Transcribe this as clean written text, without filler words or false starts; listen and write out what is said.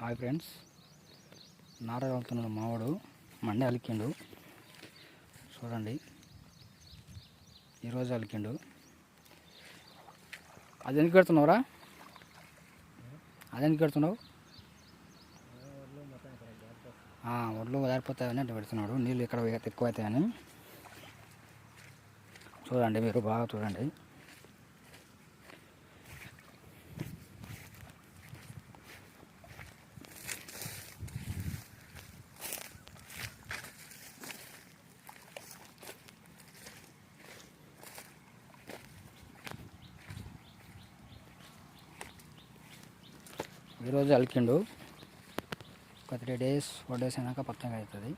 Hi friends, నార వెళ్తున్నాడు మావాడు మండే అలికిండు. చూడండి, ఈరోజు అలికిండు. అది ఎందుకు పెడుతున్నావురా? అది ఎందుకు పెడుతున్నావు? ఒడ్లు జారిపోతాయని అట్లా పెడుతున్నాడు. నీళ్ళు ఇక్కడ ఎక్కువ అవుతాయని. చూడండి, మీరు బాగా చూడండి. ఈరోజు అలికిండు. ఒక 3 డేస్ 4 డేస్ అయినాక పచ్చగా అవుతుంది.